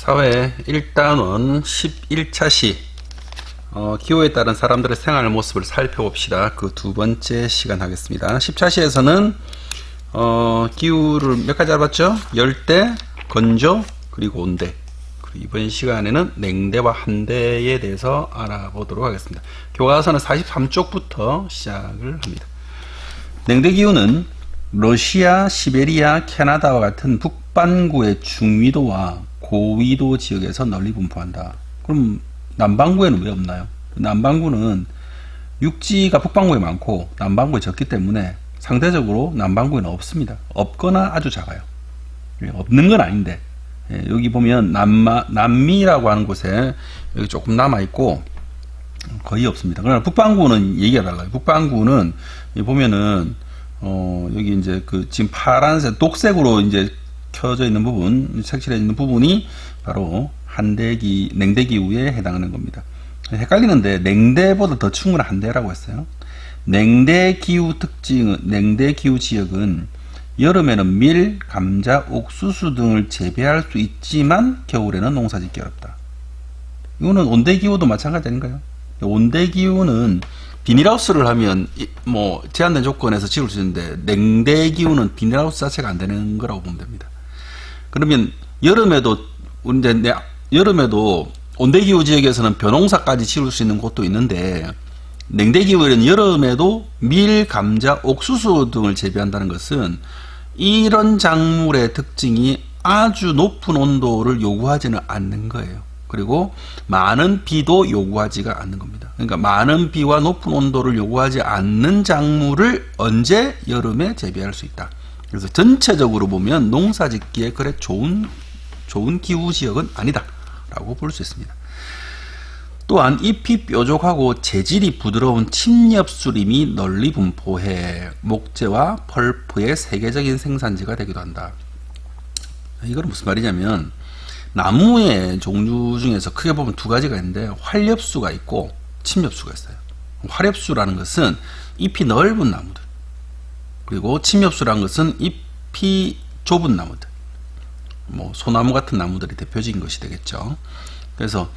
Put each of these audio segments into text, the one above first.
사회 1단원 11차 시 기후에 따른 사람들의 생활 모습을 살펴봅시다. 그 두 번째 시간 하겠습니다. 10차 시에서는 기후를 몇 가지 알아봤죠? 열대, 건조, 그리고 온대. 그리고 이번 시간에는 냉대와 한대에 대해서 알아보도록 하겠습니다. 교과서는 43쪽부터 시작을 합니다. 냉대 기후는 러시아, 시베리아, 캐나다와 같은 북반구의 중위도와 고위도 지역에서 널리 분포한다. 그럼 남반구에는 왜 없나요? 남반구는 육지가 북반구에 많고 남반구에 적기 때문에 상대적으로 남반구에는 없습니다. 없거나 아주 작아요. 없는 건 아닌데, 여기 보면 남미라고 하는 곳에 여기 조금 남아있고 거의 없습니다. 그러나 북반구는 얘기가 달라요. 북반구는 보면은 여기 이제 그 지금 파란색 녹색으로 이제 켜져 있는 부분, 색칠해 있는 부분이 바로 냉대기후에 해당하는 겁니다. 헷갈리는데 냉대보다 더 추운 건 한대라고 했어요. 냉대기후 지역은 여름에는 밀, 감자, 옥수수 등을 재배할 수 있지만 겨울에는 농사짓기 어렵다. 이거는 온대기후도 마찬가지 아닌가요? 온대기후는 비닐하우스를 하면 뭐 제한된 조건에서 지을 수 있는데 냉대기후는 비닐하우스 자체가 안 되는 거라고 보면 됩니다. 그러면 여름에도 온대기후 지역에서는 벼농사까지 지을 수 있는 곳도 있는데 냉대기후에는 여름에도 밀, 감자, 옥수수 등을 재배한다는 것은 이런 작물의 특징이 아주 높은 온도를 요구하지는 않는 거예요. 그리고 많은 비도 요구하지가 않는 겁니다. 그러니까 많은 비와 높은 온도를 요구하지 않는 작물을 언제 여름에 재배할 수 있다. 그래서 전체적으로 보면 농사짓기에 그래 좋은 기후 지역은 아니다 라고 볼 수 있습니다. 또한 잎이 뾰족하고 재질이 부드러운 침엽수림이 널리 분포해 목재와 펄프의 세계적인 생산지가 되기도 한다. 이건 무슨 말이냐면 나무의 종류 중에서 크게 보면 두 가지가 있는데 활엽수가 있고 침엽수가 있어요. 활엽수라는 것은 잎이 넓은 나무들, 그리고 침엽수라는 것은 잎이 좁은 나무들, 뭐 소나무 같은 나무들이 대표적인 것이 되겠죠. 그래서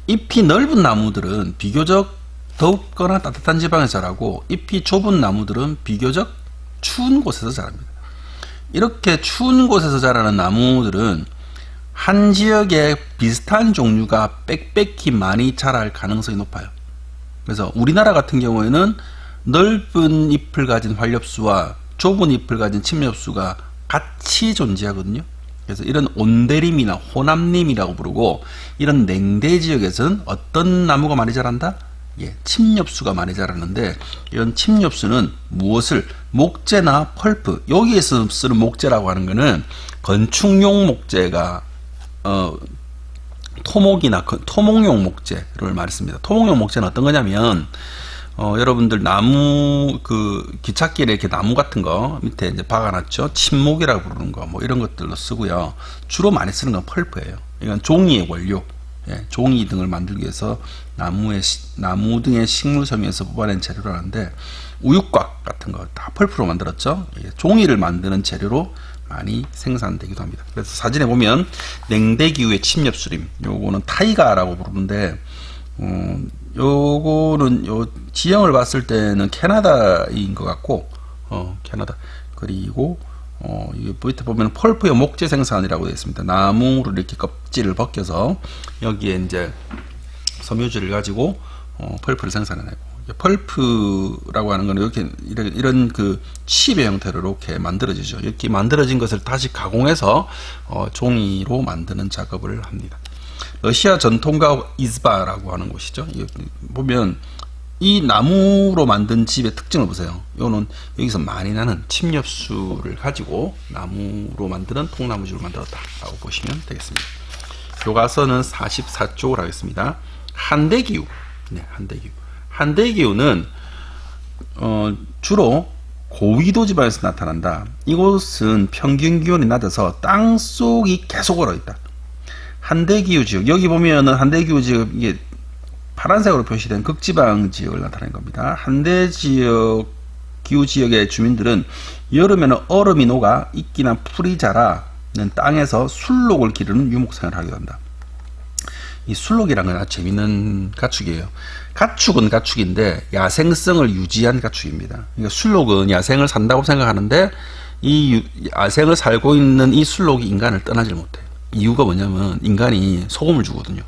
잎이 넓은 나무들은 비교적 덥거나 따뜻한 지방에서 자라고 잎이 좁은 나무들은 비교적 추운 곳에서 자랍니다. 이렇게 추운 곳에서 자라는 나무들은 한 지역에 비슷한 종류가 빽빽히 많이 자랄 가능성이 높아요. 그래서 우리나라 같은 경우에는 넓은 잎을 가진 활엽수와 좁은 잎을 가진 침엽수가 같이 존재하거든요. 그래서 이런 온대림이나 호남림이라고 부르고, 이런 냉대 지역에서는 어떤 나무가 많이 자란다? 침엽수가 많이 자라는데, 이런 침엽수는 무엇을 목재나 펄프, 여기에서 쓰는 목재라고 하는 것은 건축용 목재가 토목이나 토목용 목재를 말했습니다. 토목용 목재는 어떤 거냐면 여러분들 나무 기찻길에 이렇게 나무 같은 거 밑에 이제 박아놨죠. 침목이라고 부르는 거 뭐 이런 것들로 쓰고요. 주로 많이 쓰는 건 펄프예요. 이건 종이의 원료, 종이 등을 만들기 위해서 나무 등의 식물섬유에서 뽑아낸 재료라는데 우유곽 같은 거 다 펄프로 만들었죠. 종이를 만드는 재료로 많이 생산되기도 합니다. 그래서 사진에 보면 냉대기후의 침엽수림, 요거는 타이가라고 부르는데 요거는 요 지형을 봤을 때는 캐나다인 것 같고, 캐나다. 그리고 이게 밑에 보면 펄프의 목재 생산이라고 되어 있습니다. 나무를 이렇게 껍질을 벗겨서 여기에 이제 섬유질을 가지고 펄프를 생산해내고, 펄프라고 하는 거는 이렇게 이런 그 칩의 형태로 이렇게 만들어지죠. 이렇게 만들어진 것을 다시 가공해서 종이로 만드는 작업을 합니다. 러시아 전통가옥 이즈바라고 하는 곳이죠. 보면 이 나무로 만든 집의 특징을 보세요. 이거는 여기서 많이 나는 침엽수를 가지고 나무로 만드는 통나무집을 만들었다라고 보시면 되겠습니다. 교과서는 44쪽을 하겠습니다. 한대기후. 한대기후는 주로 고위도 지방에서 나타난다. 이곳은 평균 기온이 낮아서 땅 속이 계속 얼어있다. 한대기후 지역, 여기 보면은 한대기후 지역, 이게 파란색으로 표시된 극지방 지역을 나타낸 겁니다. 한대 지역, 기후 지역의 주민들은 여름에는 얼음이 녹아 이끼나 풀이 자라는 땅에서 술록을 기르는 유목생활을 하기도 한다. 이 술록이라는 건 아주 재밌는 가축이에요. 가축은 가축인데 야생성을 유지한 가축입니다. 그러니까 술록은 야생을 산다고 생각하는데 이 야생을 살고 있는 이 술록이 인간을 떠나질 못해요. 이유가 뭐냐면 인간이 소금을 주거든요.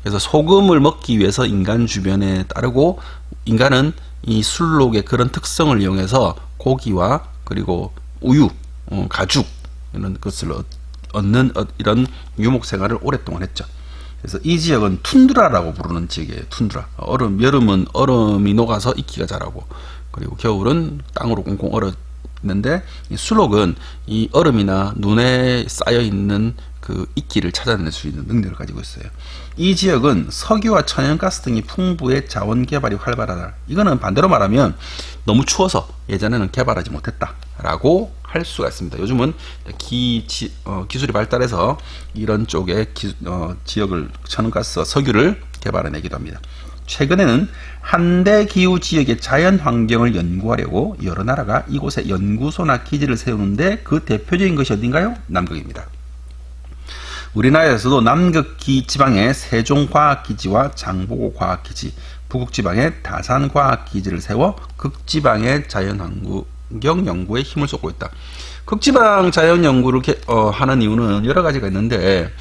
그래서 소금을 먹기 위해서 인간 주변에 따르고 인간은 이 술록의 그런 특성을 이용해서 고기와 그리고 우유, 가죽 이런 것을 얻는 이런 유목 생활을 오랫동안 했죠. 그래서 이 지역은 툰드라라고 부르는 지역이에요. 툰드라. 여름은 얼음이 녹아서 익기가 잘하고 그리고 겨울은 땅으로 꽁꽁 얼었는데 이 술록은 이 얼음이나 눈에 쌓여 있는 그 이끼를 찾아낼 수 있는 능력을 가지고 있어요. 이 지역은 석유와 천연가스 등이 풍부해 자원 개발이 활발하다. 이거는 반대로 말하면 너무 추워서 예전에는 개발하지 못했다라고 할 수가 있습니다. 요즘은 기술이 발달해서 이런 쪽에 지역을 천연가스, 석유를 개발해내기도 합니다. 최근에는 한대 기후 지역의 자연 환경을 연구하려고 여러 나라가 이곳에 연구소나 기지를 세우는데 그 대표적인 것이 어딘가요? 남극입니다. 우리나라에서도 남극 지방에 세종과학기지와 장보고과학기지, 북극지방에 다산과학기지를 세워 극지방의 자연환경 연구에 힘을 쏟고 있다. 극지방 자연 연구를 하는 이유는 여러 가지가 있는데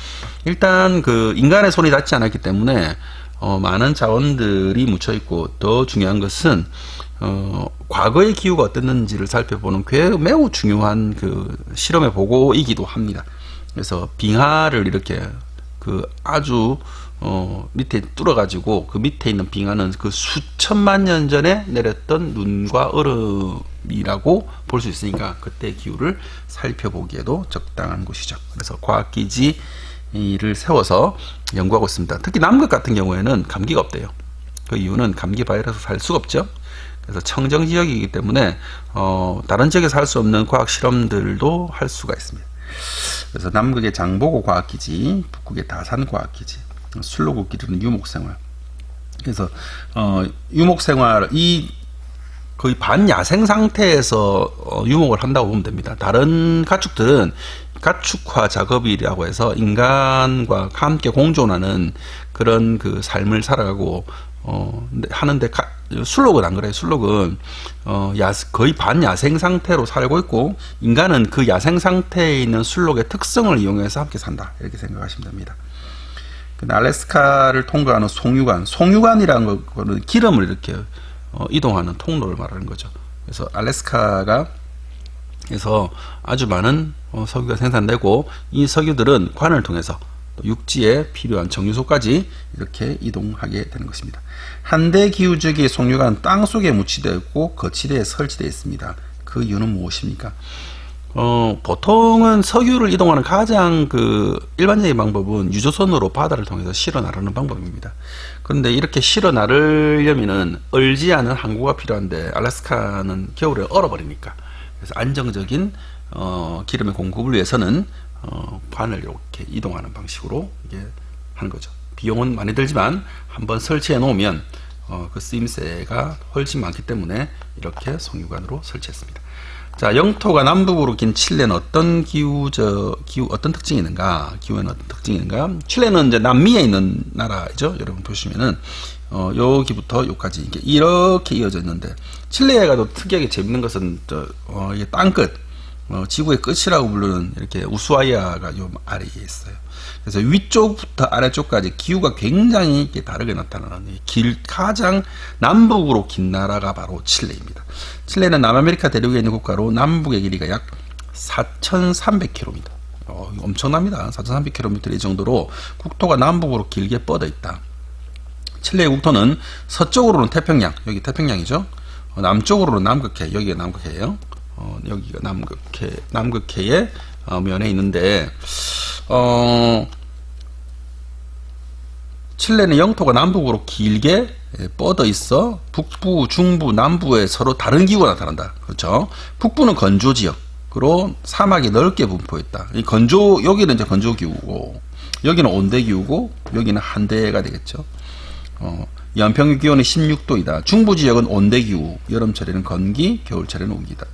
일단 그 인간의 손이 닿지 않았기 때문에 많은 자원들이 묻혀 있고 더 중요한 것은 과거의 기후가 어땠는지를 살펴보는 매우 중요한 그 실험의 보고이기도 합니다. 그래서 빙하를 이렇게 그 아주 밑에 뚫어가지고 그 밑에 있는 빙하는 그 수천만 년 전에 내렸던 눈과 얼음이라고 볼 수 있으니까 그때의 기후를 살펴보기에도 적당한 곳이죠. 그래서 과학기지를 세워서 연구하고 있습니다. 특히 남극 같은 경우에는 감기가 없대요. 그 이유는 감기 바이러스 살 수가 없죠. 그래서 청정 지역이기 때문에 다른 지역에서 할 수 없는 과학 실험들도 할 수가 있습니다. 그래서 남극의 장보고 과학기지, 북극의 다산 과학기지, 술록을 기르는 유목생활. 그래서 유목생활 거의 반야생 상태에서 유목을 한다고 보면 됩니다. 다른 가축들은 가축화 작업이라고 해서 인간과 함께 공존하는 그런 그 삶을 살아가고 하는데 술록은 안 그래요. 술록은 거의 반야생 상태로 살고 있고 인간은 그 야생 상태에 있는 술록의 특성을 이용해서 함께 산다. 이렇게 생각하시면 됩니다. 알래스카를 통과하는 송유관이라는 거는 기름을 이렇게 이동하는 통로를 말하는 거죠. 그래서 알래스카가 그래서 아주 많은 석유가 생산되고 이 석유들은 관을 통해서 육지에 필요한 정유소까지 이렇게 이동하게 되는 것입니다. 한대 기후지역의 송유관은 땅 속에 묻히되어 있고 거치대에 설치되어 있습니다. 그 이유는 무엇입니까? 보통은 석유를 이동하는 가장 일반적인 방법은 유조선으로 바다를 통해서 실어 나르는 방법입니다. 그런데 이렇게 실어 나르려면은 얼지 않은 항구가 필요한데 알래스카는 겨울에 얼어버리니까 그래서 안정적인 기름의 공급을 위해서는 관을 이렇게 이동하는 방식으로 이게 하는 거죠. 비용은 많이 들지만 한번 설치해 놓으면 그 쓰임새가 훨씬 많기 때문에 이렇게 송유관으로 설치했습니다. 자, 영토가 남북으로 긴 칠레는 어떤 어떤 특징이 있는가? 기후에는 어떤 특징이 있는가? 칠레는 이제 남미에 있는 나라죠. 여러분 보시면은 여기부터 여기까지 이렇게 이어져 있는데 칠레가 또 특이하게 재밌는 것은 이게 땅끝 지구의 끝이라고 부르는 이렇게 우수아이아가 요 아래에 있어요. 그래서 위쪽부터 아래쪽까지 기후가 굉장히 다르게 나타나는 가장 남북으로 긴 나라가 바로 칠레입니다. 칠레는 남아메리카 대륙에 있는 국가로 남북의 길이가 약 4,300km. 엄청납니다. 4,300km 이 정도로 국토가 남북으로 길게 뻗어 있다. 칠레의 국토는 서쪽으로는 태평양, 여기 태평양이죠. 남쪽으로는 남극해, 여기가 남극해예요. 여기가 남극해의 면에 있는데 칠레는 영토가 남북으로 길게 뻗어 있어 북부, 중부, 남부에 서로 다른 기후가 나타난다. 그렇죠? 북부는 건조 지역으로 사막이 넓게 분포해 있다. 여기는 이제 건조 기후고, 여기는 온대 기후고, 여기는 한대가 되겠죠. 연평균 기온이 16도이다. 중부 지역은 온대 기후, 여름철에는 건기, 겨울철에는 우기다.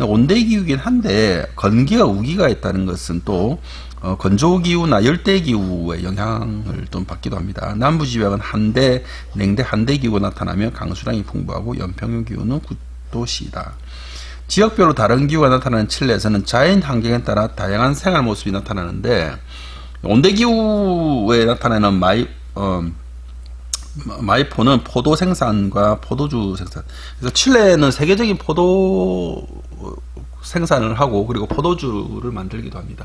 온대 기후이긴 한데 건기와 우기가 있다는 것은 또 건조기후나 열대기후의 영향을 좀 받기도 합니다. 남부지방은 한대, 냉대 한대기후가 나타나며 강수량이 풍부하고 연평균 기후는 9도씨이다. 지역별로 다른 기후가 나타나는 칠레에서는 자연 환경에 따라 다양한 생활 모습이 나타나는데, 온대기후에 나타나는 마이포는 포도 생산과 포도주 생산. 그래서 칠레는 세계적인 포도 생산을 하고 그리고 포도주를 만들기도 합니다.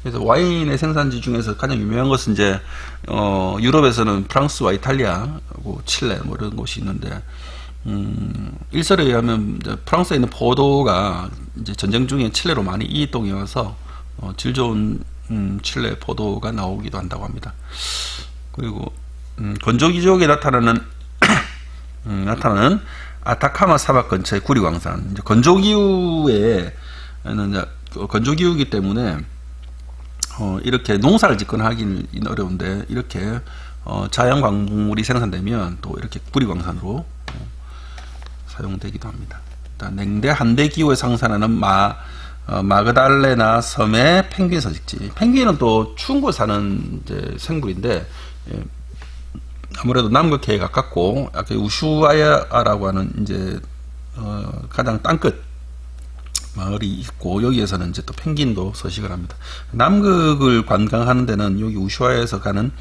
그래서 와인의 생산지 중에서 가장 유명한 것은 이제 유럽에서는 프랑스와 이탈리아, 칠레 뭐 이런 곳이 있는데, 일설에 의하면 이제 프랑스에 있는 포도가 이제 전쟁 중에 칠레로 많이 이동해 와서 질 좋은 칠레 포도가 나오기도 한다고 합니다. 그리고 건조기 지역에 나타나는 아타카마 사막 근처의 구리광산. 이제 건조기후에는 건조기후이기 때문에 이렇게 농사를 짓거나 하기는 어려운데, 이렇게 자연 광물이 생산되면 또 이렇게 구리광산으로 사용되기도 합니다. 일단 냉대 한대 기후에 상산하는 마그달레나 섬의 펭귄 서식지. 펭귄은 또 추운 곳 사는 이제 생물인데, 아무래도 남극해에 가깝고, 아까 우슈아야라고 하는 이제 가장 땅끝 마을이 있고, 여기에서는 이제 또 펭귄도 서식을 합니다. 남극을 관광하는 데는 여기 우슈아야에서 가는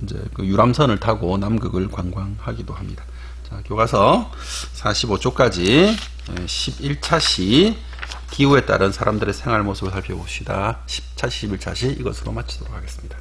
이제 그 유람선을 타고 남극을 관광하기도 합니다. 자, 교과서 45쪽까지 11차시 기후에 따른 사람들의 생활 모습을 살펴봅시다. 10차시, 11차시 이것으로 마치도록 하겠습니다.